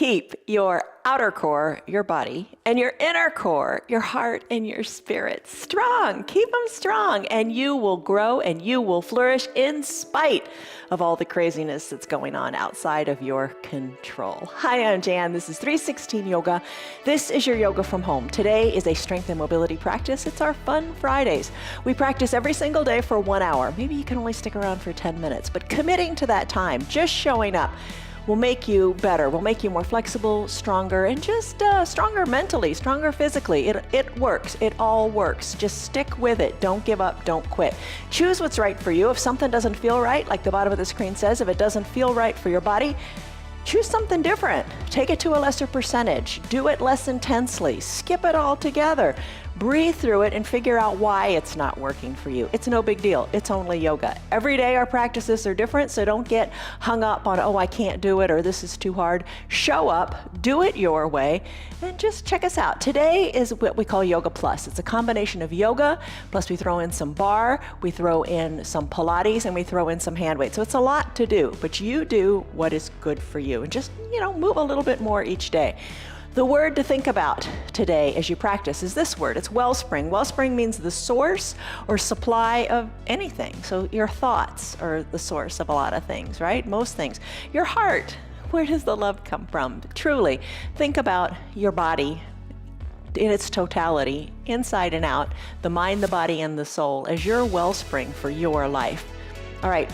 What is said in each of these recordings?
keep your outer core, your body, and your inner core, your heart and your spirit strong. Keep them strong, and you will grow and you will flourish in spite of all the craziness that's going on outside of your control. Hi, I'm Jan. This is 316 Yoga. This is your yoga from home. Today is a strength and mobility practice. It's our Fun Fridays. We practice every single day for 1 hour. Maybe you can only stick around for 10 minutes, but committing to that time, just showing up, will make you better, will make you more flexible, stronger, and just stronger mentally, stronger physically. It works, it all works. Just stick with it, don't give up, don't quit. Choose what's right for you. If something doesn't feel right, like the bottom of the screen says, if it doesn't feel right for your body, choose something different. Take it to a lesser percentage. Do it less intensely. Skip it all together. Breathe through it and figure out why it's not working for you. It's no big deal. It's only yoga. Every day our practices are different, so don't get hung up on, oh, I can't do it, or this is too hard. Show up, do it your way, and just check us out. Today is what we call Yoga Plus. It's a combination of yoga, plus we throw in some barre, we throw in some Pilates, and we throw in some hand weights. So it's a lot to do, but you do what is good for you, and just, move a little bit more each day. The word to think about today as you practice is this word. It's wellspring. Wellspring means the source or supply of anything. So your thoughts are the source of a lot of things, right? Most things. Your heart, where does the love come from? Truly, think about your body in its totality, inside and out, the mind, the body, and the soul as your wellspring for your life. All right.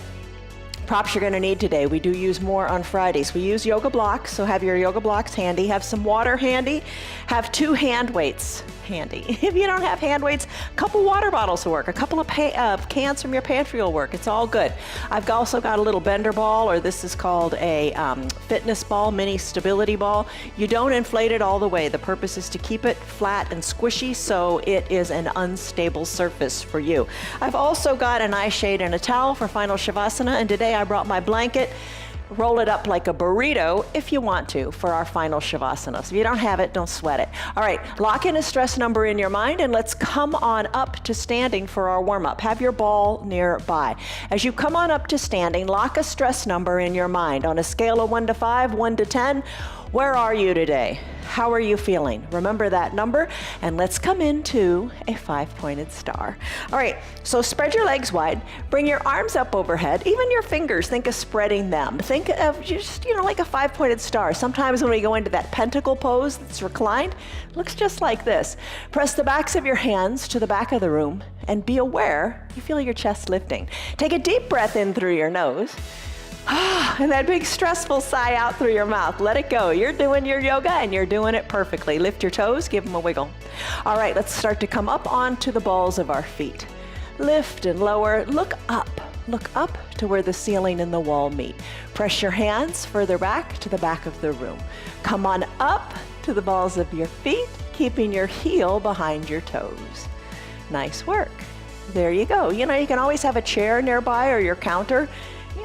Props you're going to need today. We do use more on Fridays. We use yoga blocks, so have your yoga blocks handy. Have some water handy. Have 2 hand weights handy. If you don't have hand weights, a couple water bottles will work. A couple of cans from your pantry will work. It's all good. I've also got a little bender ball, or this is called a fitness ball, mini stability ball. You don't inflate it all the way. The purpose is to keep it flat and squishy, so it is an unstable surface for you. I've also got an eye shade and a towel for final Shavasana, and today I brought my blanket. Roll it up like a burrito if you want to for our final Shavasana. So if you don't have it, don't sweat it. All right, lock in a stress number in your mind and let's come on up to standing for our warm-up. Have your ball nearby. As you come on up to standing, lock a stress number in your mind. On a scale of 1 to 5, 1 to 10, where are you today? How are you feeling? Remember that number, and let's come into a 5-pointed star. All right, so spread your legs wide, bring your arms up overhead, even your fingers, think of spreading them. Think of just, like a 5-pointed star. Sometimes when we go into that pentacle pose that's reclined, it looks just like this. Press the backs of your hands to the back of the room and be aware you feel your chest lifting. Take a deep breath in through your nose. And that big stressful sigh out through your mouth. Let it go. You're doing your yoga and you're doing it perfectly. Lift your toes, give them a wiggle. All right, let's start to come up onto the balls of our feet. Lift and lower. Look up to where the ceiling and the wall meet. Press your hands further back to the back of the room. Come on up to the balls of your feet, keeping your heel behind your toes. Nice work. There you go. You can always have a chair nearby or your counter.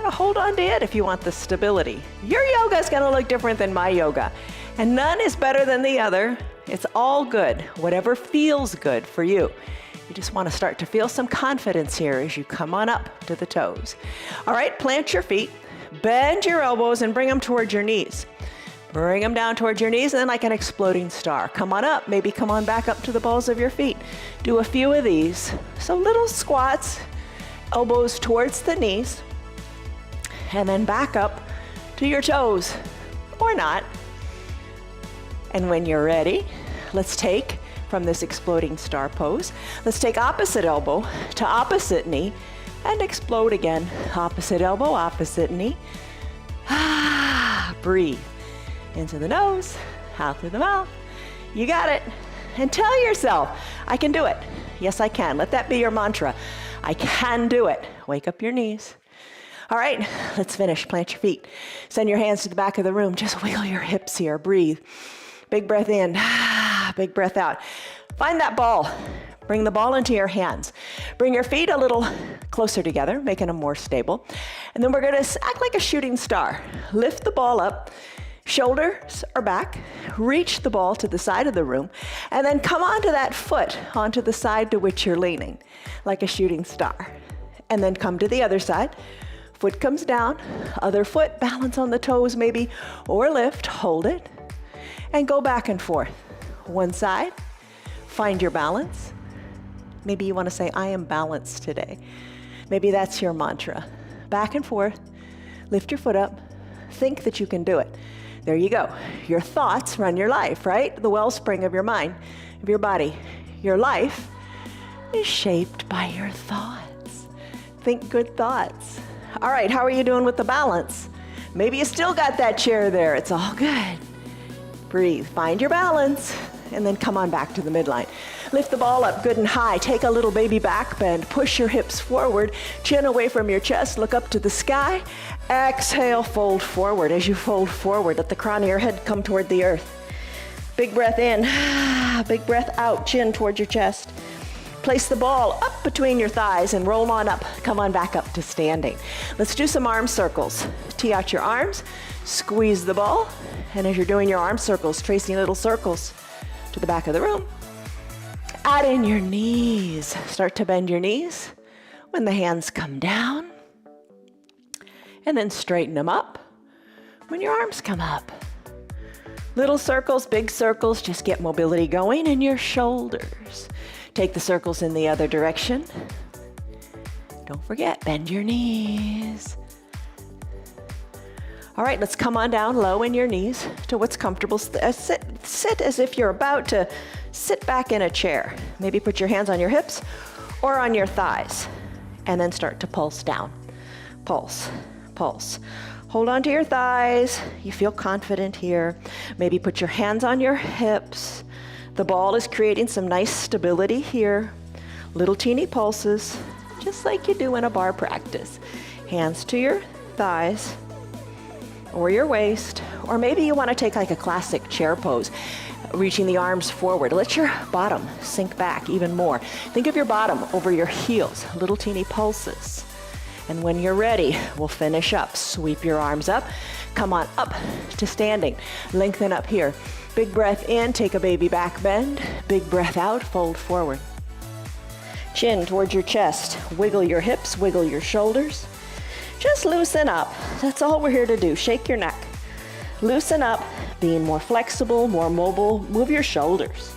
Hold on to it if you want the stability. Your yoga is going to look different than my yoga, and none is better than the other. It's all good, whatever feels good for you. You just want to start to feel some confidence here as you come on up to the toes. All right, plant your feet, bend your elbows, and bring them towards your knees. Bring them down towards your knees, and then like an exploding star. Come on up, maybe come on back up to the balls of your feet. Do a few of these. So little squats, elbows towards the knees, and then back up to your toes, or not. And when you're ready, let's take from this exploding star pose, let's take opposite elbow to opposite knee and explode again. Opposite elbow, opposite knee. Breathe into the nose, out through the mouth. You got it. And tell yourself, I can do it. Yes, I can. Let that be your mantra. I can do it. Wake up your knees. All right, let's finish. Plant your feet. Send your hands to the back of the room. Just wiggle your hips here. Breathe. Big breath in. Big breath out. Find that ball. Bring the ball into your hands. Bring your feet a little closer together, making them more stable. And then we're going to act like a shooting star. Lift the ball up. Shoulders are back. Reach the ball to the side of the room. And then come onto that foot, onto the side to which you're leaning, like a shooting star. And then come to the other side. Foot comes down, other foot, balance on the toes maybe, or lift, hold it, and go back and forth. One side, find your balance. Maybe you want to say, I am balanced today. Maybe that's your mantra. Back and forth, lift your foot up, think that you can do it. There you go. Your thoughts run your life, right? The wellspring of your mind, of your body. Your life is shaped by your thoughts. Think good thoughts. All right, how are you doing with the balance? Maybe you still got that chair there. It's all good. Breathe, find your balance, and then come on back to the midline. Lift the ball up good and high. Take a little baby back bend. Push your hips forward, chin away from your chest. Look up to the sky. Exhale, fold forward. As you fold forward, let the crown of your head come toward the earth. Big breath in, big breath out, chin towards your chest. Place the ball up between your thighs and roll on up. Come on back up to standing. Let's do some arm circles. Tee out your arms, squeeze the ball, and as you're doing your arm circles, tracing little circles to the back of the room. Add in your knees. Start to bend your knees when the hands come down. And then straighten them up when your arms come up. Little circles, big circles, just get mobility going in your shoulders. Take the circles in the other direction. Don't forget, bend your knees. All right, let's come on down low in your knees to what's comfortable. Sit as if you're about to sit back in a chair. Maybe put your hands on your hips or on your thighs, and then start to pulse down. Pulse, pulse. Hold on to your thighs. You feel confident here. Maybe put your hands on your hips. The ball is creating some nice stability here. Little teeny pulses, just like you do in a bar practice. Hands to your thighs or your waist, or maybe you want to take like a classic chair pose, reaching the arms forward. Let your bottom sink back even more. Think of your bottom over your heels, little teeny pulses. And when you're ready, we'll finish up. Sweep your arms up. Come on up to standing. Lengthen up here. Big breath in, take a baby back bend. Big breath out, fold forward. Chin towards your chest. Wiggle your hips, wiggle your shoulders. Just loosen up. That's all we're here to do. Shake your neck. Loosen up, being more flexible, more mobile. Move your shoulders.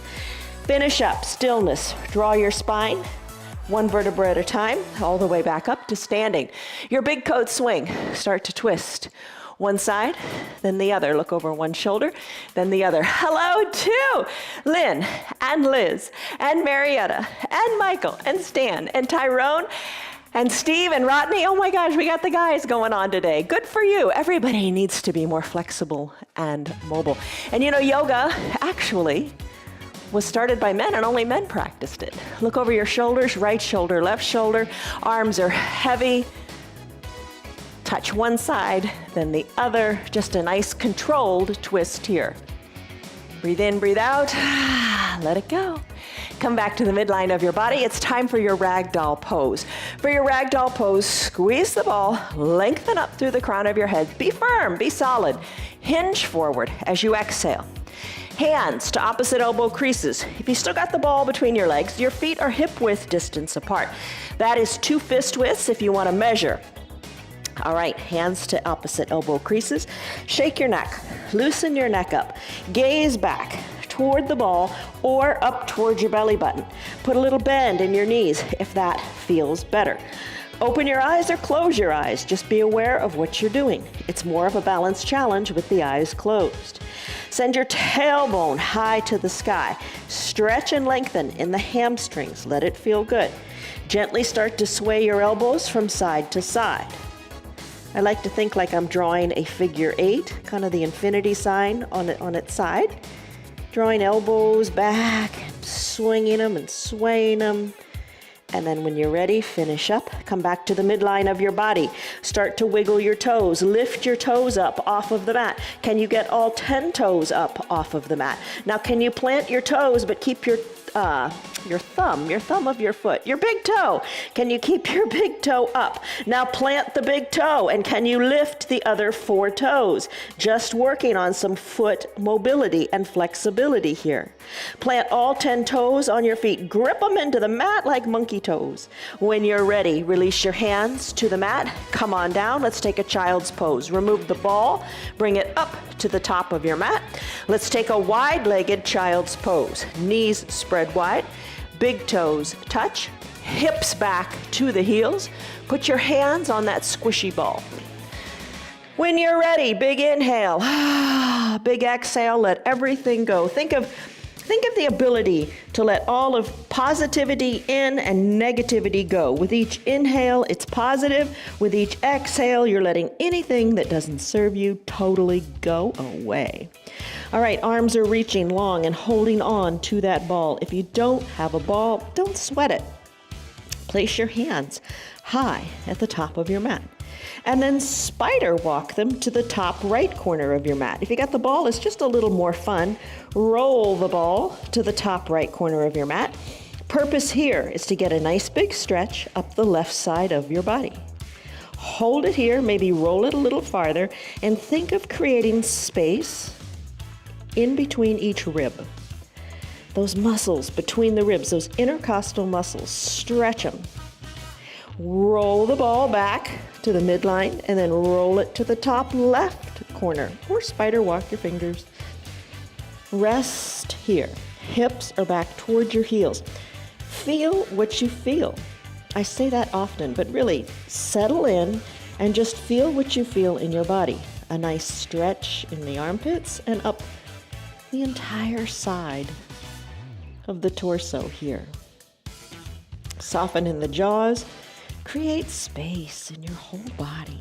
Finish up, stillness. Draw your spine. One vertebra at a time, all the way back up to standing. Your big coat swing. Start to twist. One side, then the other. Look over one shoulder, then the other. Hello to Lynn and Liz and Marietta and Michael and Stan and Tyrone and Steve and Rodney. Oh my gosh, we got the guys going on today. Good for you. Everybody needs to be more flexible and mobile. And you know, yoga actually was started by men and only men practiced it. Look over your shoulders, right shoulder, left shoulder. Arms are heavy. Touch one side, then the other. Just a nice controlled twist here. Breathe in, breathe out. Let it go. Come back to the midline of your body. It's time for your ragdoll pose. For your ragdoll pose, squeeze the ball, lengthen up through the crown of your head. Be firm, be solid. Hinge forward as you exhale. Hands to opposite elbow creases. If you still got the ball between your legs, your feet are hip width distance apart. That is 2 fist widths if you want to measure. All right, hands to opposite elbow creases. Shake your neck, loosen your neck up. Gaze back toward the ball or up towards your belly button. Put a little bend in your knees if that feels better. Open your eyes or close your eyes. Just be aware of what you're doing. It's more of a balance challenge with the eyes closed. Send your tailbone high to the sky. Stretch and lengthen in the hamstrings. Let it feel good. Gently start to sway your elbows from side to side. I like to think like I'm drawing a figure 8, kind of the infinity sign on its side. Drawing elbows back, swinging them and swaying them. And then when you're ready, finish up. Come back to the midline of your body. Start to wiggle your toes. Lift your toes up off of the mat. Can you get all 10 toes up off of the mat? Now, can you plant your toes but keep your your thumb of your foot, your big toe. Can you keep your big toe up? Now plant the big toe, and can you lift the other 4 toes? Just working on some foot mobility and flexibility here. Plant all 10 toes on your feet. Grip them into the mat like monkey toes. When you're ready, release your hands to the mat. Come on down. Let's take a child's pose. Remove the ball. Bring it up to the top of your mat. Let's take a wide-legged child's pose. Knees spread wide. Big toes touch. Hips back to the heels. Put your hands on that squishy ball. When you're ready, big inhale. Big exhale. Let everything go. Think of the ability to let all of positivity in and negativity go. With each inhale, it's positive. With each exhale, you're letting anything that doesn't serve you totally go away. All right, arms are reaching long and holding on to that ball. If you don't have a ball, don't sweat it. Place your hands high at the top of your mat. And then spider walk them to the top right corner of your mat. If you got the ball, it's just a little more fun. Roll the ball to the top right corner of your mat. Purpose here is to get a nice big stretch up the left side of your body. Hold it here, maybe roll it a little farther, and think of creating space in between each rib. Those muscles between the ribs, those intercostal muscles, stretch them. Roll the ball back to the midline and then roll it to the top left corner, or spider walk your fingers. Rest here. Hips are back towards your heels. Feel what you feel. I say that often, but really settle in and just feel what you feel in your body. A nice stretch in the armpits and up the entire side of the torso here. Soften in the jaws. Create space in your whole body.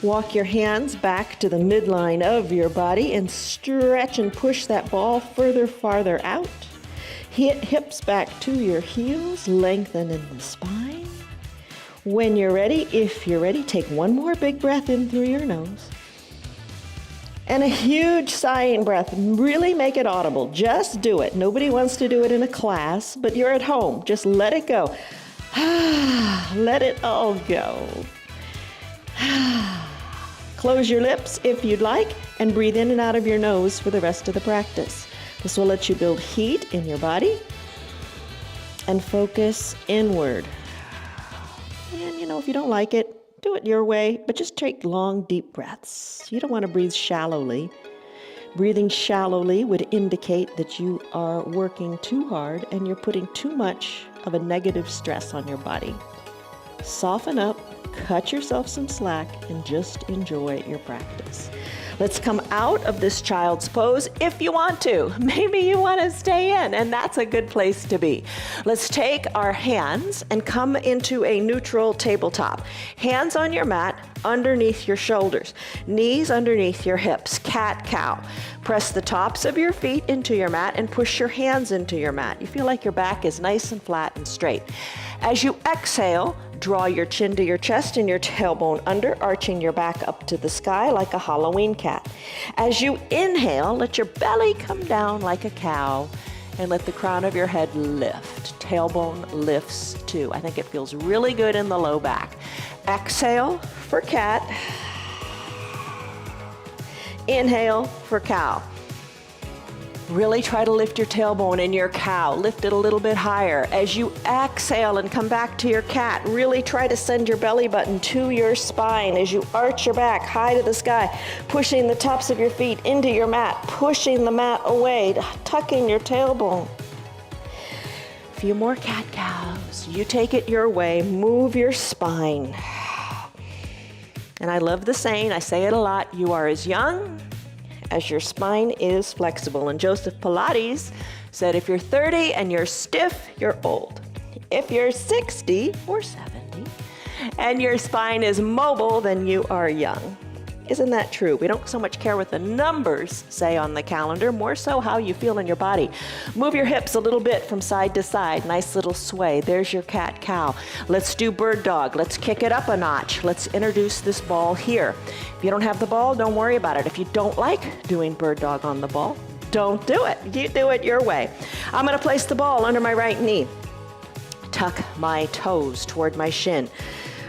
Walk your hands back to the midline of your body and stretch and push that ball farther out. Hips back to your heels, lengthen in the spine. When you're ready, if you're ready, take one more big breath in through your nose. And a huge sighing breath. Really make it audible. Just do it. Nobody wants to do it in a class, but you're at home. Just let it go. Let it all go. Close your lips if you'd like and breathe in and out of your nose for the rest of the practice. This will let you build heat in your body and focus inward. And if you don't like it, do it your way, but just take long, deep breaths. You don't want to breathe shallowly. Breathing shallowly would indicate that you are working too hard and you're putting too much of a negative stress on your body. Soften up, cut yourself some slack, and just enjoy your practice. Let's come out of this child's pose if you want to. Maybe you want to stay in, and that's a good place to be. Let's take our hands and come into a neutral tabletop. Hands on your mat, underneath your shoulders. Knees underneath your hips. Cat-cow. Press the tops of your feet into your mat and push your hands into your mat. You feel like your back is nice and flat and straight. As you exhale, draw your chin to your chest and your tailbone under, arching your back up to the sky like a Halloween cat. As you inhale, let your belly come down like a cow and let the crown of your head lift. Tailbone lifts too. I think it feels really good in the low back. Exhale for cat. Inhale for cow. Really try to lift your tailbone in your cow. Lift it a little bit higher. As you exhale and come back to your cat, really try to send your belly button to your spine as you arch your back high to the sky, pushing the tops of your feet into your mat, pushing the mat away, tucking your tailbone. A few more cat-cows. You take it your way. Move your spine. And I love the saying, I say it a lot, you are as young as your spine is flexible. And Joseph Pilates said, if you're 30 and you're stiff, you're old. If you're 60 or 70 and your spine is mobile, then you are young. Isn't that true? We don't so much care what the numbers say on the calendar, more so how you feel in your body. Move your hips a little bit from side to side. Nice little sway. There's your cat-cow. Let's do bird dog. Let's kick it up a notch. Let's introduce this ball here. If you don't have the ball, don't worry about it. If you don't like doing bird dog on the ball, Don't do it. You do it your way. I'm going to place the ball under my right knee. Tuck my toes toward my shin.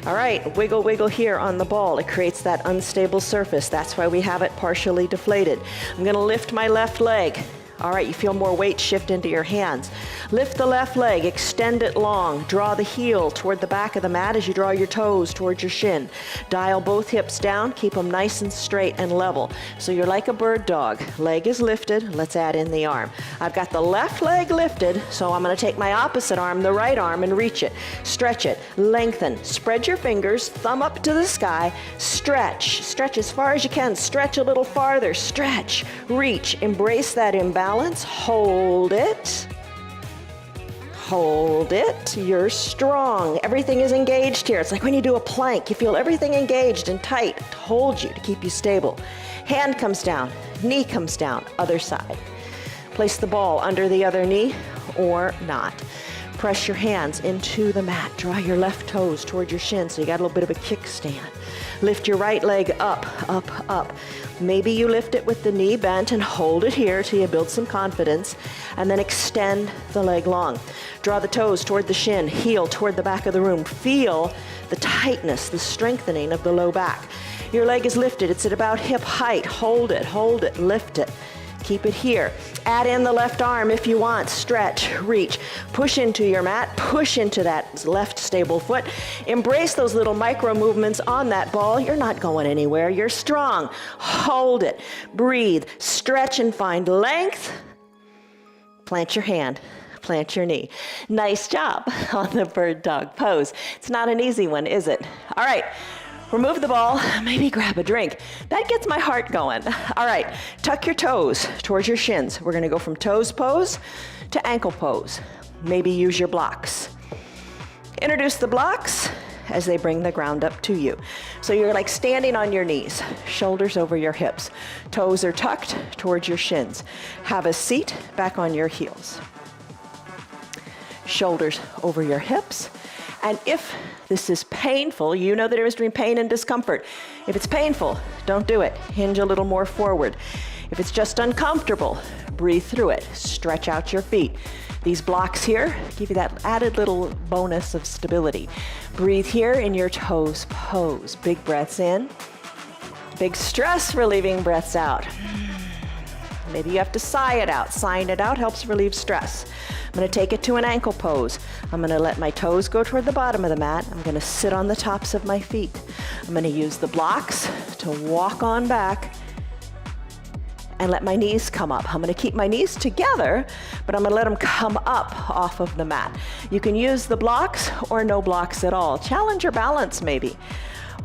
All right, wiggle, wiggle here on the ball. It creates that unstable surface. That's why we have it partially deflated. I'm gonna lift my left leg. All right, you feel more weight shift into your hands. Lift the left leg, extend it long. Draw the heel toward the back of the mat as you draw your toes towards your shin. Dial both hips down, keep them nice and straight and level. So you're like a bird dog. Leg is lifted, let's add in the arm. I've got the left leg lifted, so I'm gonna take my opposite arm, the right arm, and reach it. Stretch it, lengthen, spread your fingers, thumb up to the sky, stretch. Stretch as far as you can, stretch a little farther, stretch, reach, embrace that imbalance. Hold it. Hold it. You're strong. Everything is engaged here. It's like when you do a plank, you feel everything engaged and tight to hold you, to keep you stable. Hand comes down, knee comes down, other side. Place the ball under the other knee or not. Press your hands into the mat. Draw your left toes toward your shin so you got a little bit of a kickstand. Lift your right leg up, up, up. Maybe you lift it with the knee bent and hold it here till you build some confidence, and then extend the leg long. Draw the toes toward the shin, heel toward the back of the room. Feel the tightness, the strengthening of the low back. Your leg is lifted. It's at about hip height. Hold it, lift it. Keep it here. Add in the left arm if you want. Stretch, reach, push into your mat, push into that left stable foot. Embrace those little micro movements on that ball. You're not going anywhere. You're strong. Hold it. Breathe. Stretch and find length. Plant your hand. Plant your knee. Nice job on the bird dog pose. It's not an easy one, is it? All right. Remove the ball, maybe grab a drink. That gets my heart going. All right, tuck your toes towards your shins. We're gonna go from toes pose to ankle pose. Maybe use your blocks. Introduce the blocks as they bring the ground up to you. So you're like standing on your knees, shoulders over your hips. Toes are tucked towards your shins. Have a seat back on your heels. Shoulders over your hips. And if this is painful, you know the difference between pain and discomfort. If it's painful, don't do it. Hinge a little more forward. If it's just uncomfortable, breathe through it. Stretch out your feet. These blocks here give you that added little bonus of stability. Breathe here in your toes pose. Big breaths in. Big stress relieving breaths out. Maybe you have to sigh it out. Sighing it out helps relieve stress. I'm gonna take it to an ankle pose. I'm gonna let my toes go toward the bottom of the mat. I'm gonna sit on the tops of my feet. I'm gonna use the blocks to walk on back and let my knees come up. I'm gonna keep my knees together, but I'm gonna let them come up off of the mat. You can use the blocks or no blocks at all. Challenge your balance maybe.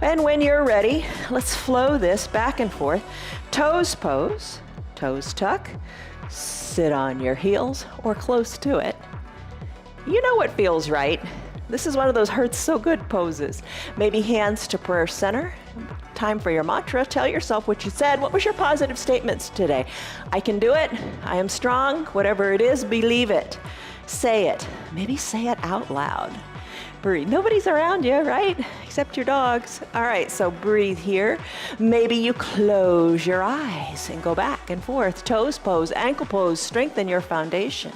And when you're ready, let's flow this back and forth. Toes pose, toes tuck. Sit on your heels or close to it. You know what feels right. This is one of those hurts so good poses. Maybe hands to prayer center. Time for your mantra. Tell yourself what you said. What was your positive statements today? I can do it. I am strong. Whatever it is, believe it. Say it. Maybe say it out loud. Breathe. Nobody's around you, right? Except your dogs. All right, so breathe here. Maybe you close your eyes and go back and forth. Toes pose, ankle pose, strengthen your foundation.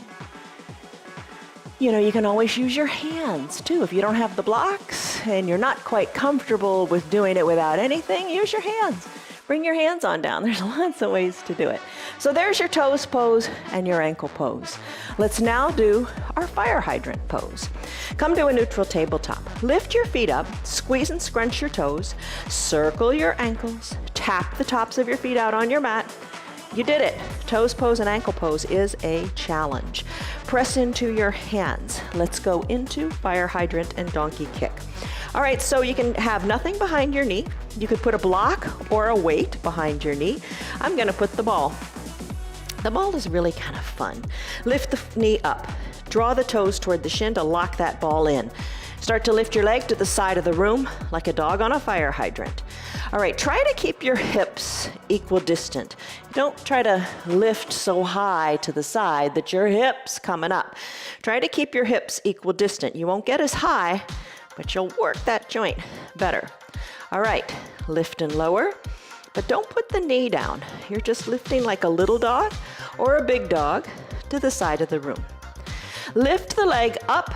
You know, you can always use your hands too. If you don't have the blocks and you're not quite comfortable with doing it without anything, use your hands. Bring your hands on down. There's lots of ways to do it. So there's your toes pose and your ankle pose. Let's now do our fire hydrant pose. Come to a neutral tabletop. Lift your feet up, squeeze and scrunch your toes, circle your ankles, tap the tops of your feet out on your mat. You did it. Toes pose and ankle pose is a challenge. Press into your hands. Let's go into fire hydrant and donkey kick. All right, so you can have nothing behind your knee. You could put a block or a weight behind your knee. I'm gonna put the ball. The ball is really kind of fun. Lift the knee up. Draw the toes toward the shin to lock that ball in. Start to lift your leg to the side of the room like a dog on a fire hydrant. All right, try to keep your hips equidistant. Don't try to lift so high to the side that your hips coming up. Try to keep your hips equidistant. You won't get as high, but you'll work that joint better. All right, lift and lower, but don't put the knee down. You're just lifting like a little dog or a big dog to the side of the room. Lift the leg up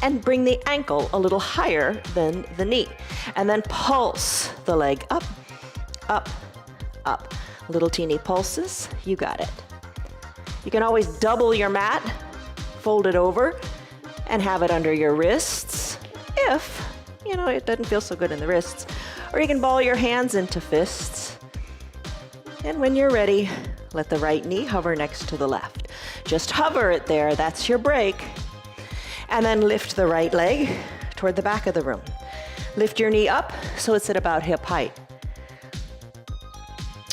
and bring the ankle a little higher than the knee. And then pulse the leg up, up, up. Little teeny pulses, you got it. You can always double your mat, fold it over, and have it under your wrists if, it doesn't feel so good in the wrists. Or you can ball your hands into fists. And when you're ready, let the right knee hover next to the left. Just hover it there, that's your break. And then lift the right leg toward the back of the room. Lift your knee up so it's at about hip height.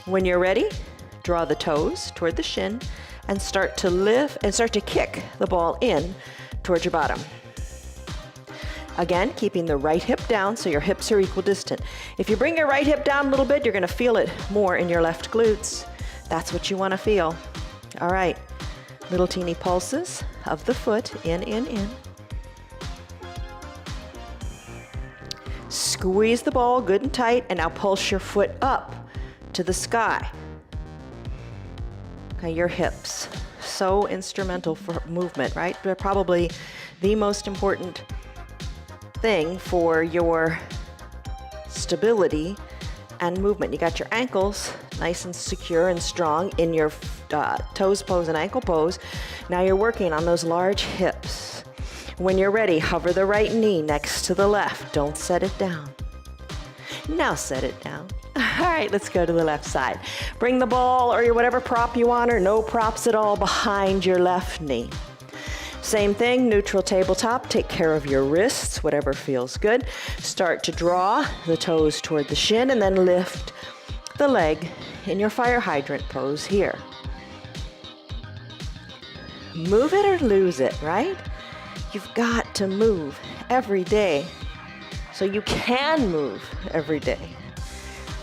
When you're ready, draw the toes toward the shin and start to lift and start to kick the ball in towards your bottom. Again, keeping the right hip down so your hips are equidistant. If you bring your right hip down a little bit, you're gonna feel it more in your left glutes. That's what you wanna feel. All right, little teeny pulses of the foot, in, in. Squeeze the ball good and tight, and now pulse your foot up to the sky. Okay, your hips, so instrumental for movement, right? They're probably the most important thing for your stability and movement. You got your ankles nice and secure and strong in your toes pose and ankle pose. Now you're working on those large hips. When you're ready, hover the right knee next to the left. Don't set it down. Now set it down. All right, let's go to the left side. Bring the ball or your whatever prop you want, or no props at all, behind your left knee. Same thing, neutral tabletop. Take care of your wrists, whatever feels good. Start to draw the toes toward the shin and then lift the leg in your fire hydrant pose here. Move it or lose it, right? You've got to move every day so you can move every day.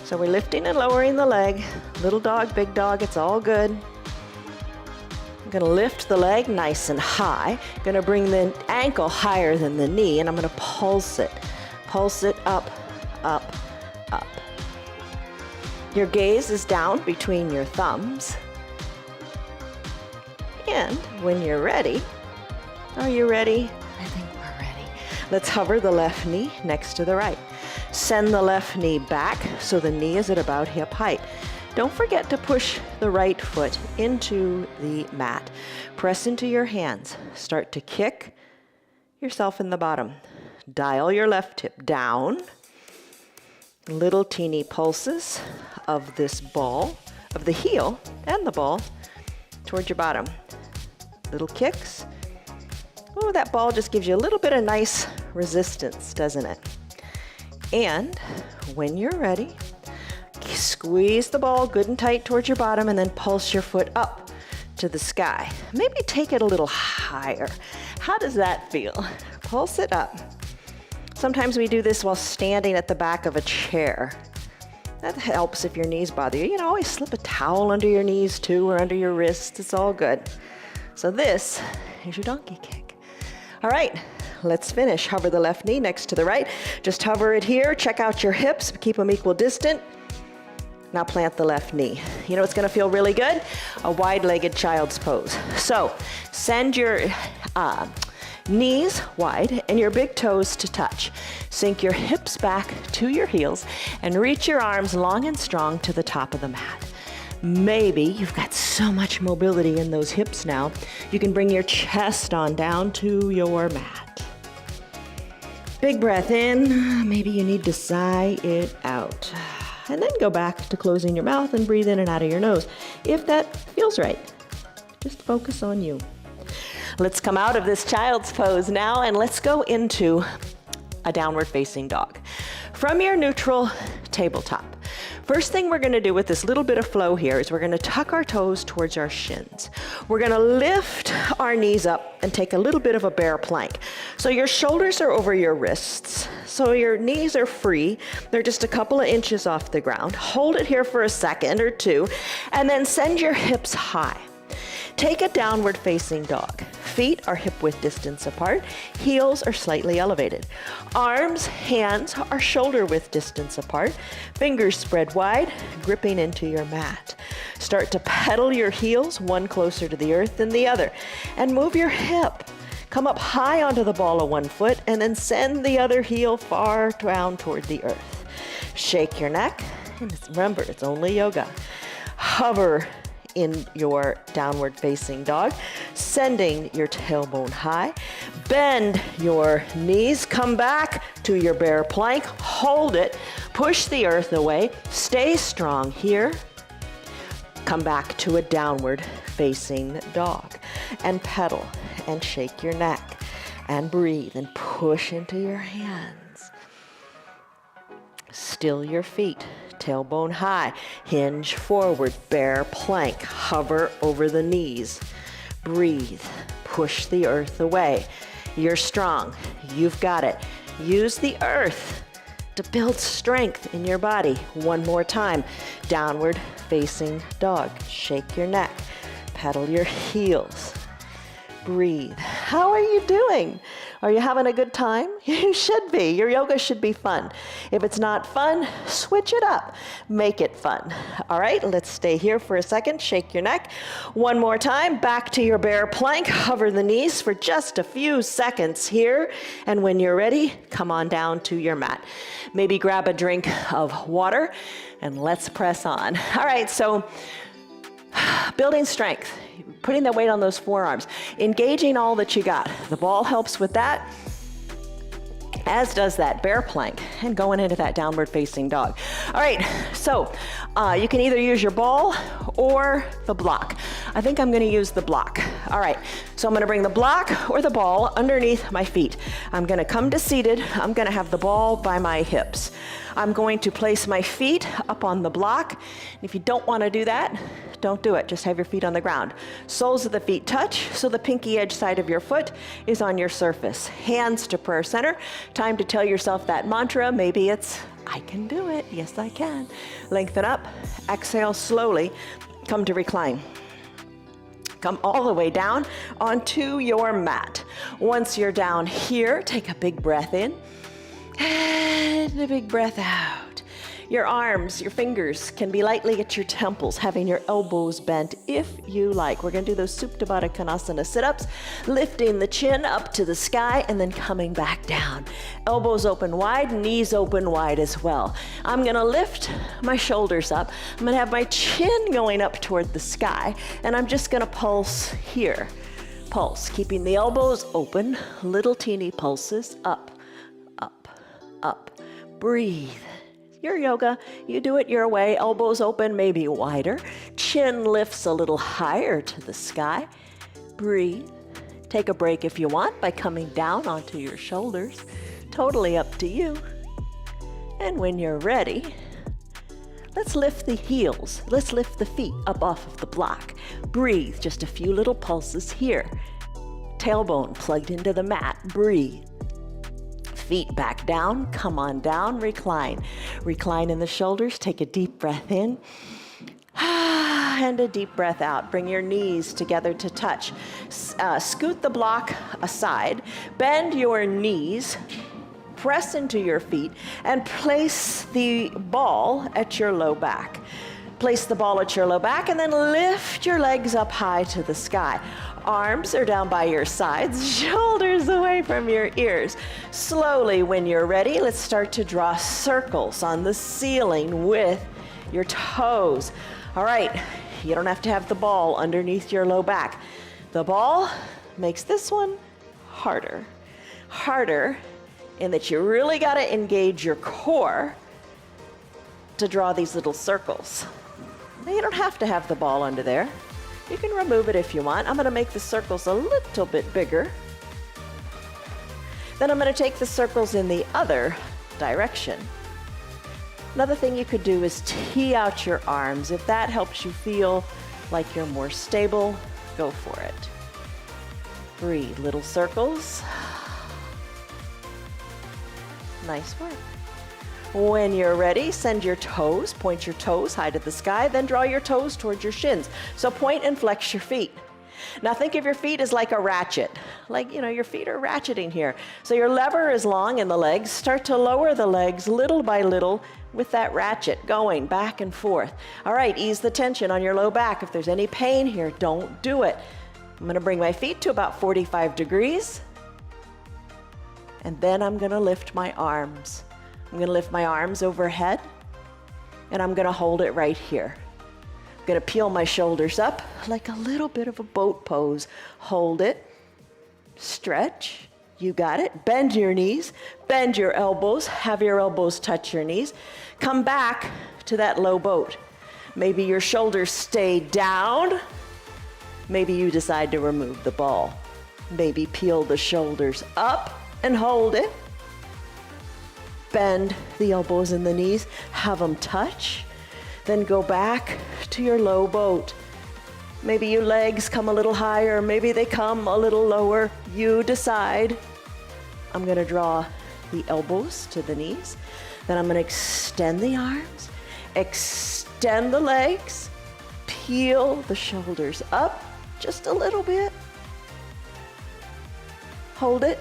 So we're lifting and lowering the leg. Little dog, big dog, it's all good. I'm gonna lift the leg nice and high. Gonna bring the ankle higher than the knee, and I'm gonna pulse it. Pulse it up, up, up. Your gaze is down between your thumbs. And when you're ready, are you ready? I think we're ready. Let's hover the left knee next to the right. Send the left knee back so the knee is at about hip height. Don't forget to push the right foot into the mat. Press into your hands. Start to kick yourself in the bottom. Dial your left hip down. Little teeny pulses of this ball, of the heel and the ball towards your bottom. Little kicks. Oh, that ball just gives you a little bit of nice resistance, doesn't it? And when you're ready, squeeze the ball good and tight towards your bottom and then pulse your foot up to the sky. Maybe take it a little higher. How does that feel? Pulse it up. Sometimes we do this while standing at the back of a chair. That helps if your knees bother you. You can always slip a towel under your knees too, or under your wrists. It's all good. So this is your donkey kick. All right, let's finish. Hover the left knee next to the right. Just hover it here. Check out your hips. Keep them equal distant. Now plant the left knee. You know what's gonna feel really good? A wide-legged child's pose. So send your knees wide and your big toes to touch. Sink your hips back to your heels and reach your arms long and strong to the top of the mat. Maybe you've got so much mobility in those hips now, you can bring your chest on down to your mat. Big breath in. Maybe you need to sigh it out. And then go back to closing your mouth and breathe in and out of your nose, if that feels right. Just focus on you. Let's come out of this child's pose now and let's go into a downward facing dog. From your neutral tabletop, first thing we're gonna do with this little bit of flow here is we're gonna tuck our toes towards our shins. We're gonna lift our knees up and take a little bit of a bear plank. So your shoulders are over your wrists. So your knees are free. They're just a couple of inches off the ground. Hold it here for a second or two, and then send your hips high. Take a downward facing dog. Feet are hip width distance apart. Heels are slightly elevated. Arms, hands are shoulder width distance apart. Fingers spread wide, gripping into your mat. Start to pedal your heels, one closer to the earth than the other, and move your hip. Come up high onto the ball of one foot and then send the other heel far down toward the earth. Shake your neck, and remember, it's only yoga. Hover in your downward facing dog, sending your tailbone high. Bend your knees, come back to your bear plank, hold it, push the earth away, stay strong here. Come back to a downward facing dog and pedal and shake your neck and breathe and push into your hands. Still your feet. Tailbone high, hinge forward, bear plank, hover over the knees. Breathe, push the earth away. You're strong, you've got it. Use the earth to build strength in your body. One more time, downward facing dog. Shake your neck, pedal your heels. Breathe. How are you doing? Are you having a good time? You should be. Your yoga should be fun. If it's not fun, switch it up. Make it fun. All right, let's stay here for a second. Shake your neck. One more time, back to your bear plank. Hover the knees for just a few seconds here. And when you're ready, come on down to your mat. Maybe grab a drink of water and let's press on. All right, so building strength, putting the weight on those forearms, engaging all that you got. The ball helps with that, as does that bear plank, and going into that downward facing dog. All right, so you can either use your ball or the block. I think I'm gonna use the block. All right, so I'm gonna bring the block or the ball underneath my feet. I'm gonna come to seated. I'm gonna have the ball by my hips. I'm going to place my feet up on the block. If you don't wanna do that, don't do it. Just have your feet on the ground. Soles of the feet touch, so the pinky edge side of your foot is on your surface. Hands to prayer center. Time to tell yourself that mantra. Maybe it's, I can do it. Yes, I can. Lengthen up. Exhale slowly. Come to recline. Come all the way down onto your mat. Once you're down here, take a big breath in and a big breath out. Your arms, your fingers can be lightly at your temples, having your elbows bent if you like. We're going to do those Supta Baddha Konasana sit-ups, lifting the chin up to the sky and then coming back down. Elbows open wide, knees open wide as well. I'm going to lift my shoulders up. I'm going to have my chin going up toward the sky, and I'm just going to pulse here. Pulse, keeping the elbows open, little teeny pulses, up, up, up. Breathe. Your yoga, you do it your way. Elbows open, maybe wider. Chin lifts a little higher to the sky. Breathe. Take a break if you want by coming down onto your shoulders. Totally up to you. And when you're ready, let's lift the heels. Let's lift the feet up off of the block. Breathe. Just a few little pulses here. Tailbone plugged into the mat. Breathe. Feet back down, come on down, recline. Recline in the shoulders, take a deep breath in, and a deep breath out. Bring your knees together to touch. Scoot the block aside, bend your knees, press into your feet, and place the ball at your low back. Place the ball at your low back and then lift your legs up high to the sky. Arms are down by your sides, shoulders away from your ears. Slowly, when you're ready, let's start to draw circles on the ceiling with your toes. All right, you don't have to have the ball underneath your low back. The ball makes this one harder. Harder in that you really got to engage your core to draw these little circles. Now, you don't have to have the ball under there. You can remove it if you want. I'm going to make the circles a little bit bigger. Then I'm going to take the circles in the other direction. Another thing you could do is tee out your arms. If that helps you feel like you're more stable, go for it. Breathe, little circles. Nice work. When you're ready, send your toes, point your toes high to the sky, then draw your toes towards your shins. So point and flex your feet. Now think of your feet as like a ratchet. Like, your feet are ratcheting here. So your lever is long in the legs. Start to lower the legs little by little with that ratchet going back and forth. All right, ease the tension on your low back. If there's any pain here, don't do it. I'm gonna bring my feet to about 45 degrees. And then I'm gonna lift my arms. I'm gonna lift my arms overhead, and I'm gonna hold it right here. I'm gonna peel my shoulders up like a little bit of a boat pose. Hold it, stretch, you got it. Bend your knees, bend your elbows, have your elbows touch your knees. Come back to that low boat. Maybe your shoulders stay down. Maybe you decide to remove the ball. Maybe peel the shoulders up and hold it. Bend the elbows and the knees, have them touch. Then go back to your low boat. Maybe your legs come a little higher, maybe they come a little lower. You decide. I'm gonna draw the elbows to the knees. Then I'm gonna extend the arms, extend the legs, peel the shoulders up just a little bit. Hold it.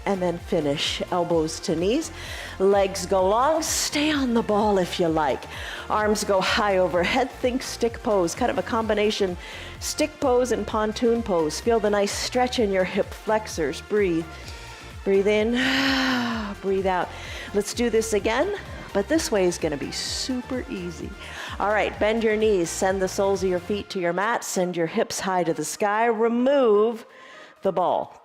And then finish, elbows to knees, legs go long, stay on the ball if you like. Arms go high overhead, think stick pose, kind of a combination stick pose and pontoon pose. Feel the nice stretch in your hip flexors, breathe. Breathe in, breathe out. Let's do this again, but this way is gonna be super easy. All right, bend your knees, send the soles of your feet to your mat, send your hips high to the sky, remove the ball.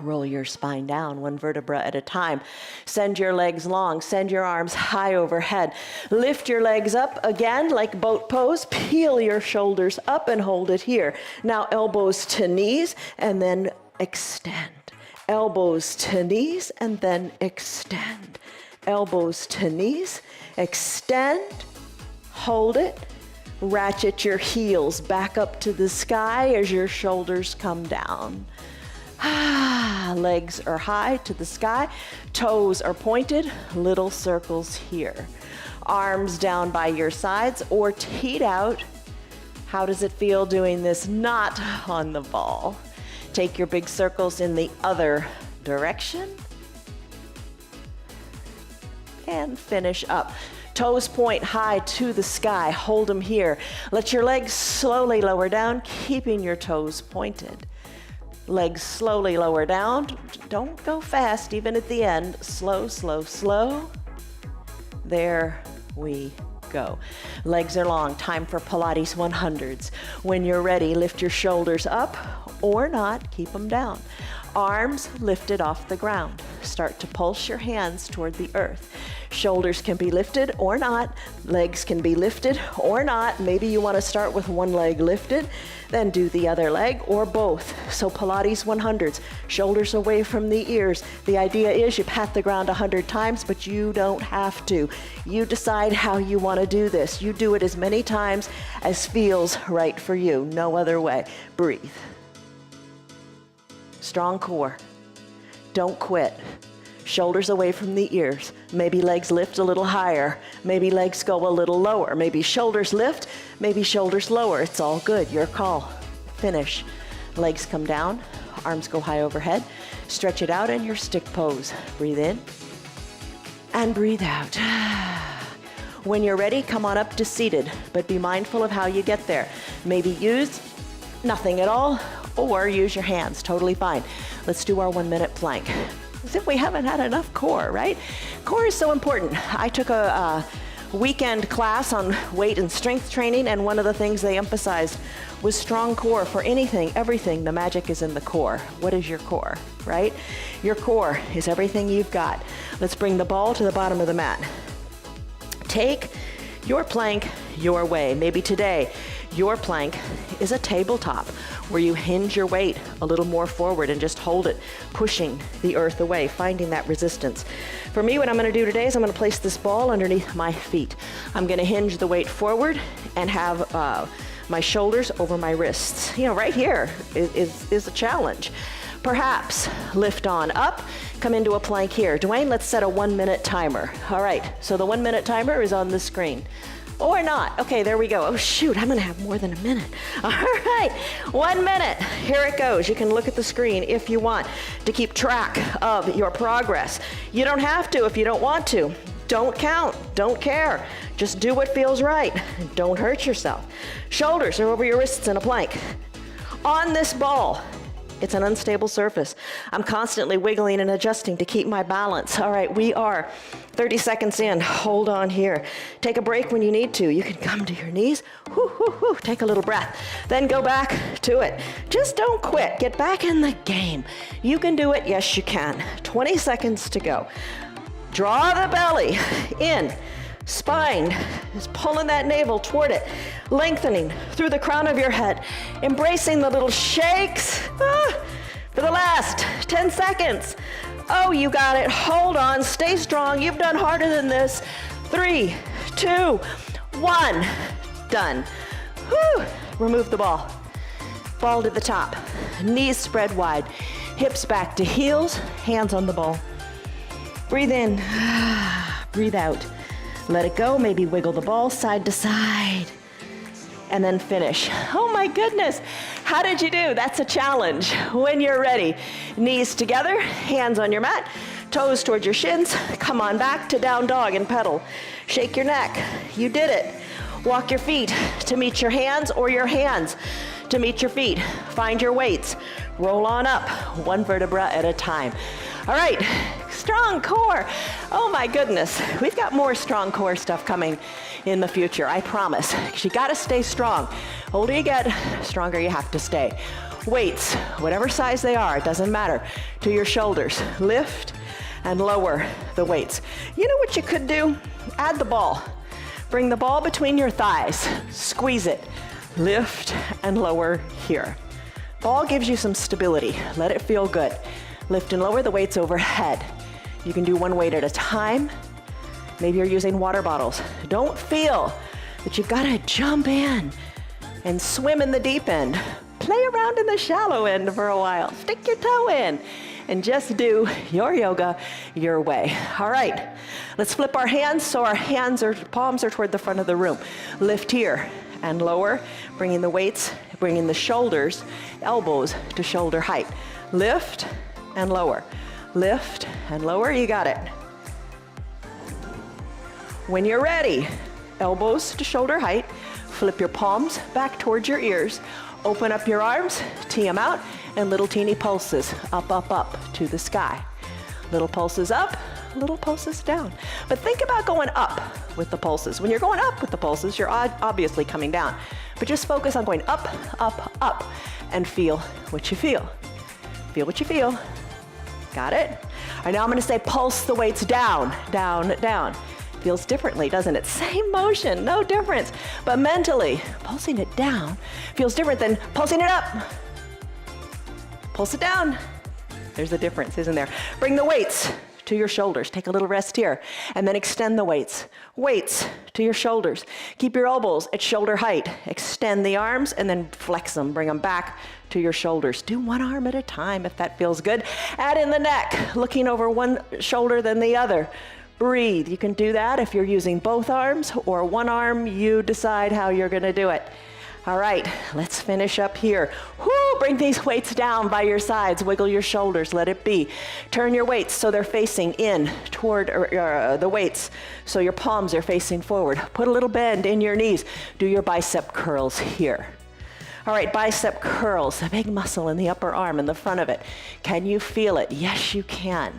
Roll your spine down, one vertebra at a time. Send your legs long, send your arms high overhead. Lift your legs up again like boat pose. Peel your shoulders up and hold it here. Now elbows to knees and then extend. Elbows to knees and then extend. Elbows to knees, extend, hold it. Ratchet your heels back up to the sky as your shoulders come down. Legs are high to the sky, toes are pointed, little circles here. Arms down by your sides or teed out. How does it feel doing this not on the ball? Take your big circles in the other direction. And finish up. Toes point high to the sky, hold them here. Let your legs slowly lower down, keeping your toes pointed. Legs slowly lower down. Don't go fast, even at the end. Slow, slow, slow. There we go. Legs are long. Time for Pilates 100s. When you're ready, lift your shoulders up or not. Keep them down. Arms lifted off the ground. Start to pulse your hands toward the earth. Shoulders can be lifted or not. Legs can be lifted or not. Maybe you want to start with one leg lifted, then do the other leg or both. So Pilates 100s, shoulders away from the ears. The idea is you pat the ground 100 times, but you don't have to. You decide how you want to do this. You do it as many times as feels right for you. No other way. Breathe. Strong core. Don't quit. Shoulders away from the ears. Maybe legs lift a little higher. Maybe legs go a little lower. Maybe shoulders lift, maybe shoulders lower. It's all good, your call. Finish. Legs come down, arms go high overhead. Stretch it out in your stick pose. Breathe in and breathe out. When you're ready, come on up to seated, but be mindful of how you get there. Maybe use nothing at all, or use your hands, totally fine. Let's do our 1 minute plank. As if we haven't had enough core, right? Core is so important. I took a weekend class on weight and strength training, and one of the things they emphasized was strong core for anything, everything. The magic is in the core. What is your core, right? Your core is everything you've got. Let's bring the ball to the bottom of the mat. Take your plank your way. Maybe today, your plank is a tabletop where you hinge your weight a little more forward and just hold it, pushing the earth away, finding that resistance. For me, what I'm gonna do today is I'm gonna place this ball underneath my feet. I'm gonna hinge the weight forward and have my shoulders over my wrists. You know, right here is a challenge. Perhaps lift on up, come into a plank here. Dwayne, let's set a 1 minute timer. All right, so the 1 minute timer is on the screen. or not. Okay, there we go. Oh shoot, I'm gonna have more than a minute. All right, 1 minute. Here it goes. You can look at the screen if you want to keep track of your progress. You don't have to if you don't want to. Don't count, don't care. Just do what feels right. Don't hurt yourself. Shoulders are over your wrists in a plank. On this ball, it's an unstable surface. I'm constantly wiggling and adjusting to keep my balance. All right, we are 30 seconds in. Hold on here. Take a break when you need to. You can come to your knees. Whoo, whoo, whoo. Take a little breath. Then go back to it. Just don't quit. Get back in the game. You can do it. Yes, you can. 20 seconds to go. Draw the belly in. Spine is pulling that navel toward it, lengthening through the crown of your head, embracing the little shakes. For the last 10 seconds. Oh, you got it. Hold on. Stay strong. You've done harder than this. 3, 2, 1. Done. Whew. Remove the ball. Ball to the top. Knees spread wide. Hips back to heels. Hands on the ball. Breathe in. Breathe out. Let it go, maybe wiggle the ball side to side, and then finish. Oh my goodness, how did you do? That's a challenge. When you're ready, knees together, hands on your mat, toes towards your shins, come on back to down dog and pedal. Shake your neck, you did it. Walk your feet to meet your hands or your hands to meet your feet. Find your weights, roll on up, one vertebra at a time. All right, strong core. Oh my goodness, we've got more strong core stuff coming in the future, I promise. You gotta stay strong. Older you get, stronger you have to stay. Weights, whatever size they are, it doesn't matter, to your shoulders. Lift and lower the weights. You know what you could do? Add the ball. Bring the ball between your thighs, squeeze it. Lift and lower here. Ball gives you some stability. Let it feel good. Lift and lower the weights overhead. You can do one weight at a time. Maybe you're using water bottles. Don't feel that you've got to jump in and swim in the deep end. Play around in the shallow end for a while. Stick your toe in and just do your yoga your way. All right, let's flip our hands so our palms are toward the front of the room. Lift here and lower, bringing the weights, bringing the shoulders, elbows to shoulder height. Lift and lower. Lift and lower, you got it. When you're ready, elbows to shoulder height, flip your palms back towards your ears, open up your arms, tee them out, and little teeny pulses, up, up, up to the sky. Little pulses up, little pulses down. But think about going up with the pulses. When you're going up with the pulses, you're obviously coming down. But just focus on going up, up, up, and feel what you feel. Feel what you feel. Got it? All right, now I'm gonna say pulse the weights down, down, down. Feels differently, doesn't it? Same motion, no difference. But mentally, pulsing it down feels different than pulsing it up. Pulse it down. There's a difference, isn't there? Bring the weights to your shoulders. Take a little rest here, and then extend the weights. Weights to your shoulders. Keep your elbows at shoulder height. Extend the arms, and then flex them. Bring them back to your shoulders. Do one arm at a time if that feels good. Add in the neck, looking over one shoulder than the other. Breathe. You can do that if you're using both arms or one arm. You decide how you're going to do it. All right, let's finish up here. Whoo, bring these weights down by your sides. Wiggle your shoulders. Let it be. Turn your weights so they're facing in toward the weights, so your palms are facing forward. Put a little bend in your knees. Do your bicep curls here. All right, bicep curls, a big muscle in the upper arm in the front of it. Can you feel it? Yes, you can.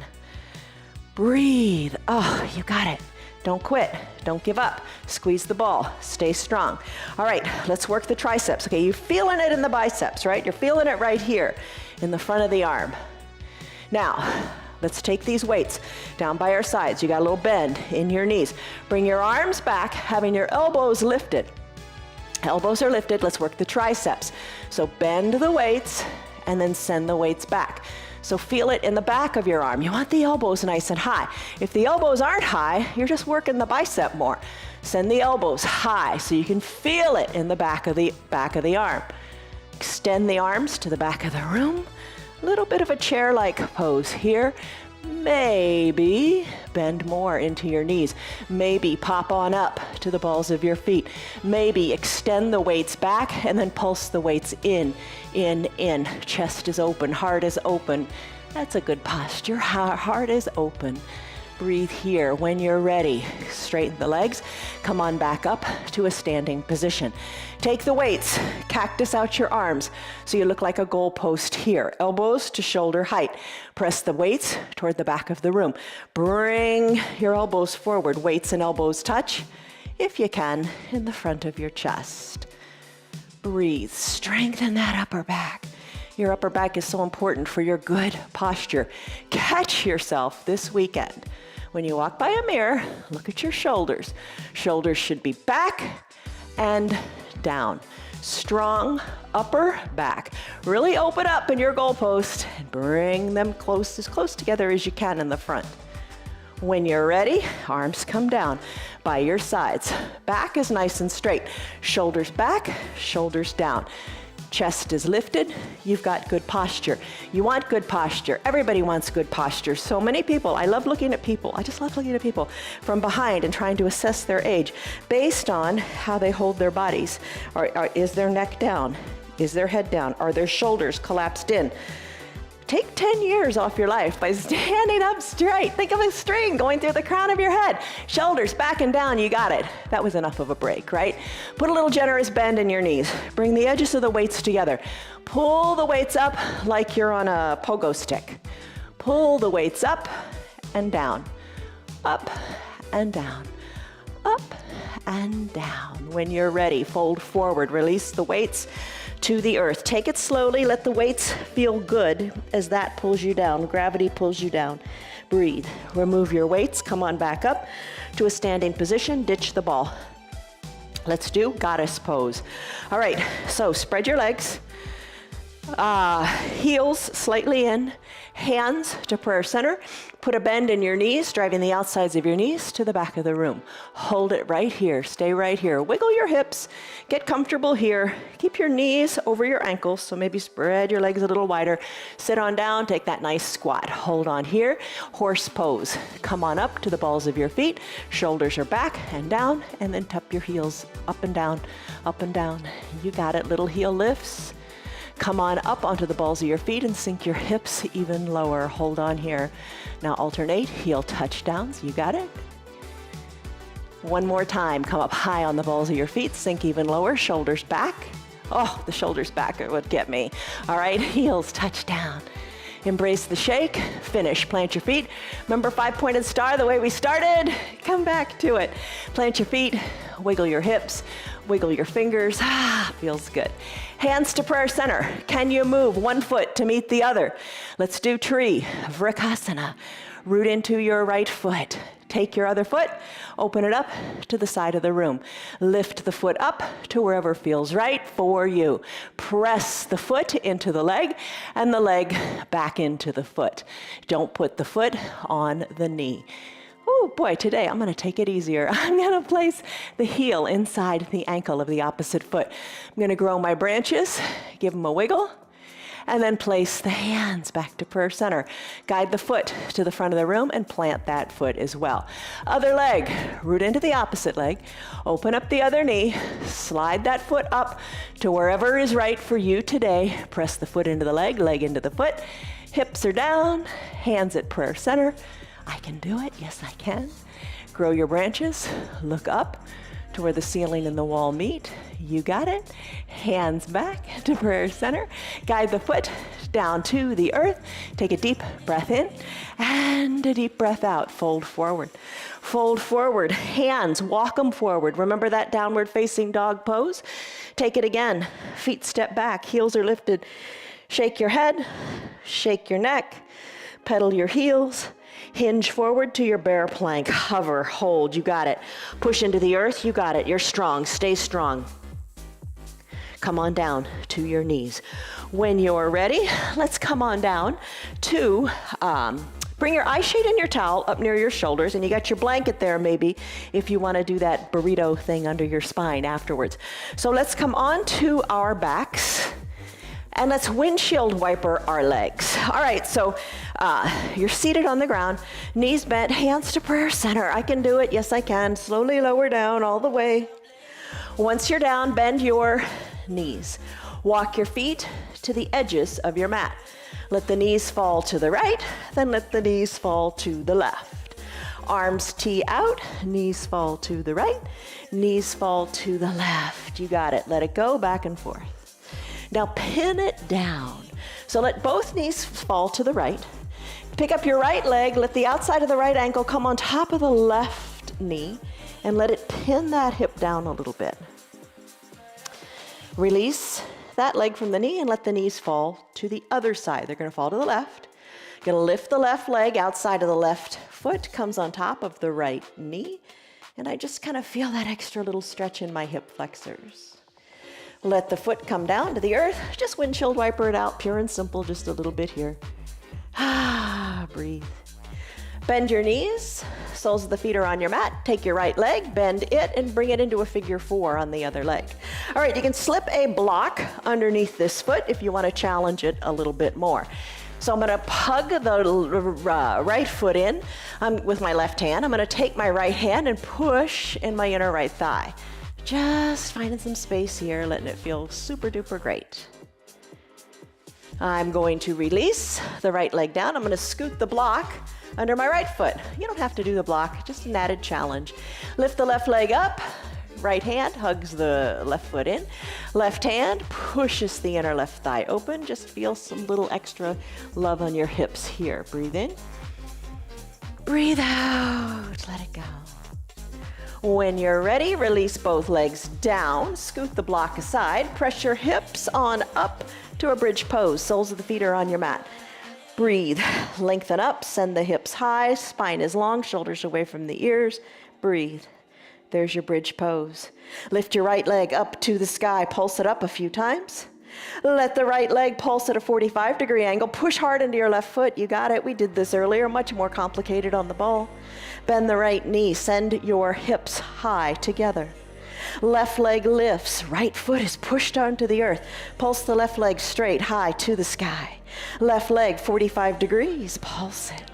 Breathe. Oh, you got it. Don't quit. Don't give up. Squeeze the ball. Stay strong. All right, let's work the triceps. Okay, you're feeling it in the biceps, right? You're feeling it right here in the front of the arm. Now, let's take these weights down by our sides. You got a little bend in your knees. Bring your arms back, having your elbows lifted. Elbows are lifted. Let's work the triceps. So bend the weights and then send the weights back. So feel it in the back of your arm. You want the elbows nice and high. If the elbows aren't high, you're just working the bicep more. Send the elbows high so you can feel it in the back of the arm. Extend the arms to the back of the room. A little bit of a chair-like pose here. Maybe bend more into your knees. Maybe pop on up to the balls of your feet. Maybe extend the weights back and then pulse the weights in. Chest is open, heart is open. That's a good posture. Heart is open. Breathe here. When you're ready, straighten the legs. Come on back up to a standing position. Take the weights, cactus out your arms so you look like a goalpost here. Elbows to shoulder height. Press the weights toward the back of the room. Bring your elbows forward. Weights and elbows touch, if you can, in the front of your chest. Breathe. Strengthen that upper back. Your upper back is so important for your good posture. Catch yourself this weekend. When you walk by a mirror, look at your shoulders. Shoulders should be back and down. Strong upper back. Really open up in your goalpost and bring them as close together as you can in the front. When you're ready, arms come down by your sides. Back is nice and straight. Shoulders back, shoulders down. Chest is lifted. You've got good posture. You want good posture. Everybody wants good posture. So many people, I love looking at people. I just love looking at people from behind and trying to assess their age based on how they hold their bodies. Is their neck down? Is their head down? Are their shoulders collapsed in? Take 10 years off your life by standing up straight. Think of a string going through the crown of your head. Shoulders back and down, you got it. That was enough of a break, right? Put a little generous bend in your knees. Bring the edges of the weights together. Pull the weights up like you're on a pogo stick. Pull the weights up and down. Up and down. Up and down. When you're ready, fold forward. Release the weights to the earth. Take it slowly. Let the weights feel good as that pulls you down. Gravity pulls you down. Breathe. Remove your weights. Come on back up to a standing position. Ditch the ball. Let's do goddess pose. All right, so spread your legs. Heels slightly in. Hands to prayer center. Put a bend in your knees, driving the outsides of your knees to the back of the room. Hold it right here. Stay right here. Wiggle your hips. Get comfortable here. Keep your knees over your ankles, so maybe spread your legs a little wider. Sit on down. Take that nice squat. Hold on here. Horse pose. Come on up to the balls of your feet. Shoulders are back and down, and then tuck your heels up and down, up and down. You got it. Little heel lifts. Come on up onto the balls of your feet and sink your hips even lower. Hold on here. Now alternate heel touchdowns. You got it? One more time. Come up high on the balls of your feet. Sink even lower. Shoulders back. Oh, the shoulders back would get me. All right, heels touch down. Embrace the shake. Finish. Plant your feet. Remember 5-pointed star, the way we started? Come back to it. Plant your feet. Wiggle your hips. Wiggle your fingers. Feels good. Hands to prayer center. Can you move one foot to meet the other? Let's do tree. Vrikasana. Root into your right foot. Take your other foot, open it up to the side of the room. Lift the foot up to wherever feels right for you. Press the foot into the leg and the leg back into the foot. Don't put the foot on the knee. Oh boy, today I'm gonna take it easier. I'm gonna place the heel inside the ankle of the opposite foot. I'm gonna grow my branches, give them a wiggle, and then place the hands back to prayer center. Guide the foot to the front of the room and plant that foot as well. Other leg, root into the opposite leg, open up the other knee, slide that foot up to wherever is right for you today. Press the foot into the leg, leg into the foot. Hips are down, hands at prayer center. I can do it, yes I can. Grow your branches, look up to where the ceiling and the wall meet. You got it. Hands back to prayer center. Guide the foot down to the earth. Take a deep breath in and a deep breath out. Fold forward. Fold forward. Hands, walk them forward. Remember that downward facing dog pose? Take it again. Feet step back. Heels are lifted. Shake your head. Shake your neck. Pedal your heels. Hinge forward to your bear plank. Hover, hold, you got it. Push into the earth, you got it. You're strong, stay strong. Come on down to your knees. When you're ready, let's come on down to, bring your eye shade and your towel up near your shoulders, and you got your blanket there maybe if you want to do that burrito thing under your spine afterwards. So let's come on to our backs. And let's windshield wiper our legs. All right, so you're seated on the ground, knees bent, hands to prayer center. I can do it, yes I can. Slowly lower down all the way. Once you're down, bend your knees. Walk your feet to the edges of your mat. Let the knees fall to the right, then let the knees fall to the left. Arms tee out, knees fall to the right, knees fall to the left. You got it, let it go back and forth. Now pin it down. So let both knees fall to the right. Pick up your right leg, let the outside of the right ankle come on top of the left knee, and let it pin that hip down a little bit. Release that leg from the knee and let the knees fall to the other side. They're gonna fall to the left. Gonna lift the left leg, outside of the left foot comes on top of the right knee, and I just kind of feel that extra little stretch in my hip flexors. Let the foot come down to the earth. Just windshield wiper it out, pure and simple, just a little bit here. Breathe. Bend your knees, soles of the feet are on your mat. Take your right leg, bend it, and bring it into a figure 4 on the other leg. All right, you can slip a block underneath this foot if you want to challenge it a little bit more. So I'm going to hug the right foot in with my left hand. I'm going to take my right hand and push in my inner right thigh. Just finding some space here, letting it feel super duper great. I'm going to release the right leg down. I'm going to scoot the block under my right foot. You don't have to do the block, just an added challenge. Lift the left leg up. Right hand hugs the left foot in. Left hand pushes the inner left thigh open. Just feel some little extra love on your hips here. Breathe in. Breathe out. Let it go. When you're ready, release both legs down, scoot the block aside, press your hips on up to a bridge pose. Soles of the feet are on your mat. Breathe, lengthen up, send the hips high, spine is long, shoulders away from the ears. Breathe. There's your bridge pose. Lift your right leg up to the sky, pulse it up a few times. Let the right leg pulse at a 45-degree angle. Push hard into your left foot. You got it. We did this earlier, much more complicated on the ball. Bend the right knee. Send your hips high together. Left leg lifts. Right foot is pushed onto the earth. Pulse the left leg straight, high to the sky. Left leg 45 degrees. Pulse it.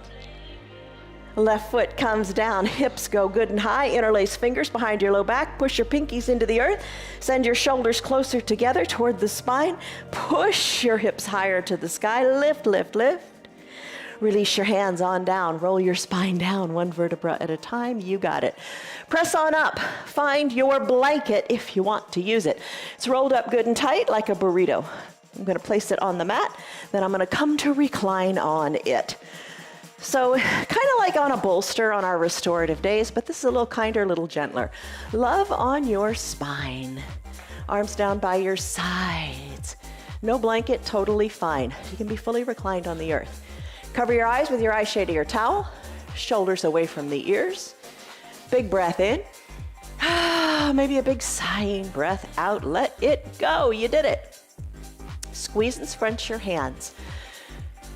Left foot comes down, hips go good and high, interlace fingers behind your low back, push your pinkies into the earth, send your shoulders closer together toward the spine, push your hips higher to the sky, lift, lift, lift. Release your hands on down, roll your spine down one vertebra at a time, you got it. Press on up, find your blanket if you want to use it. It's rolled up good and tight like a burrito. I'm gonna place it on the mat, then I'm gonna come to recline on it. So kind of like on a bolster on our restorative days, but this is a little kinder, a little gentler. Love on your spine. Arms down by your sides. No blanket, totally fine. You can be fully reclined on the earth. Cover your eyes with your eye shade or your towel. Shoulders away from the ears. Big breath in. Maybe a big sighing breath out. Let it go. You did it. Squeeze and scrunch your hands.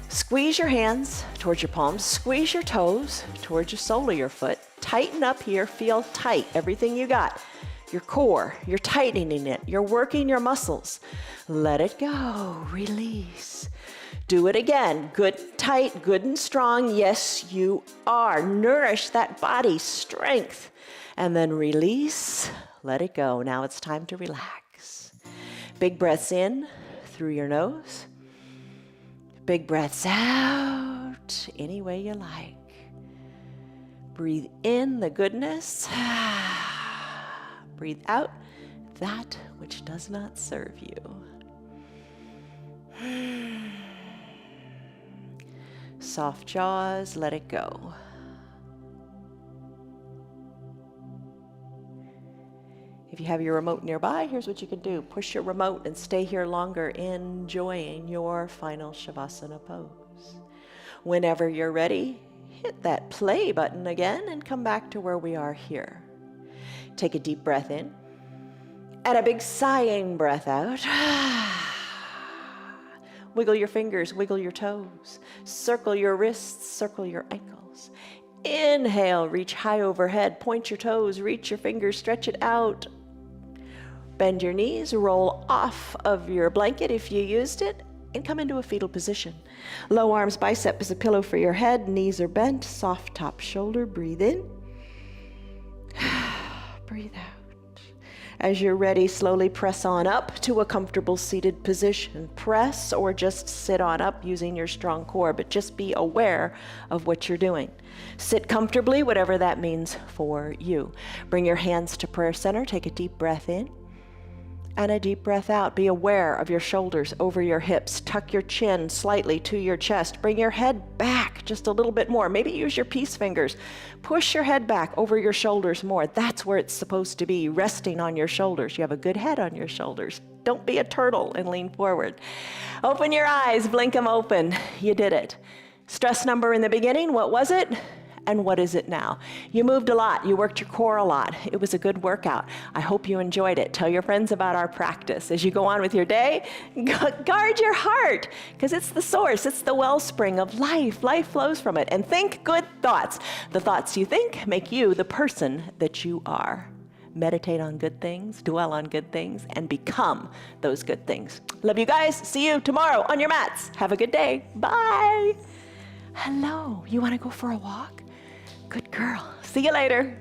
Squeeze your hands towards your palms, squeeze your toes towards your sole of your foot. Tighten up here, feel tight, everything you got. Your core, you're tightening it, you're working your muscles. Let it go, release. Do it again, good and tight, good and strong. Yes, you are. Nourish that body, strength. And then release, let it go. Now it's time to relax. Big breaths in through your nose. Big breaths out, any way you like. Breathe in the goodness. Breathe out that which does not serve you. Soft jaws, let it go. If you have your remote nearby, here's what you can do. Push your remote and stay here longer, enjoying your final Shavasana pose. Whenever you're ready, hit that play button again and come back to where we are here. Take a deep breath in and a big sighing breath out. Wiggle your fingers, wiggle your toes. Circle your wrists, circle your ankles. Inhale, reach high overhead, point your toes, reach your fingers, stretch it out. Bend your knees, roll off of your blanket if you used it, and come into a fetal position. Low arms, bicep is a pillow for your head, knees are bent, soft top shoulder, breathe in. Breathe out. As you're ready, slowly press on up to a comfortable seated position. Press or just sit on up using your strong core, but just be aware of what you're doing. Sit comfortably, whatever that means for you. Bring your hands to prayer center. Take a deep breath in and a deep breath out. Be aware of your shoulders over your hips. Tuck your chin slightly to your chest. Bring your head back just a little bit more. Maybe use your peace fingers. Push your head back over your shoulders more. That's where it's supposed to be, resting on your shoulders. You have a good head on your shoulders. Don't be a turtle and lean forward. Open your eyes, blink them open. You did it. Stress number in the beginning, what was it? And what is it now? You moved a lot. You worked your core a lot. It was a good workout. I hope you enjoyed it. Tell your friends about our practice. As you go on with your day, guard your heart, because it's the source. It's the wellspring of life. Life flows from it. And think good thoughts. The thoughts you think make you the person that you are. Meditate on good things, dwell on good things, and become those good things. Love you guys. See you tomorrow on your mats. Have a good day. Bye. Hello. You want to go for a walk? Good girl. See you later.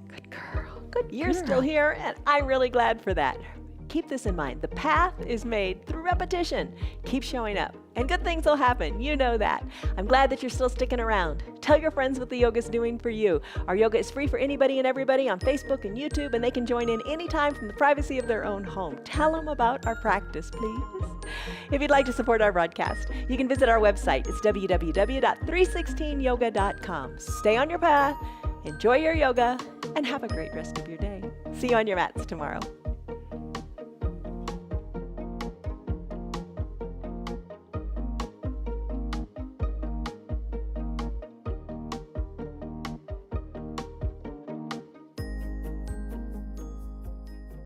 Good girl. Good. You're still here, and I'm really glad for that. Keep this in mind. The path is made through repetition. Keep showing up, and good things will happen. You know that. I'm glad that you're still sticking around. Tell your friends what the yoga's doing for you. Our yoga is free for anybody and everybody on Facebook and YouTube, and they can join in anytime from the privacy of their own home. Tell them about our practice, please. If you'd like to support our broadcast, you can visit our website. It's www.316yoga.com. Stay on your path, enjoy your yoga, and have a great rest of your day. See you on your mats tomorrow.